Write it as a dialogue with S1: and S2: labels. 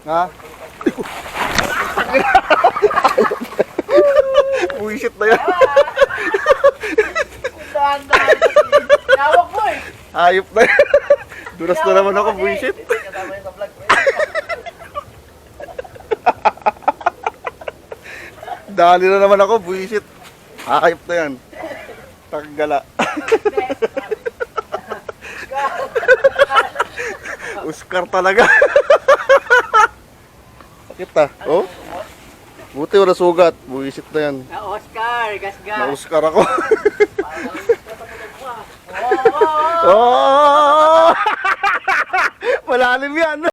S1: Ha? Buisit na yan.
S2: Dahan-dahan. Yawak mo eh.
S1: Hayop na yan. Duras na naman ako, buisit.
S2: Kasama yun sa vlog ko.
S1: Dali na naman ako, buisit. Hayop na yan. Taggala. Oscar talaga. Sakit ah. Oh? Buti wala sugat. Buisit na yan.
S2: Na Oscar, gasgas.
S1: Na-Oscar ako.
S2: Oo.
S1: Oh! Malalim yan.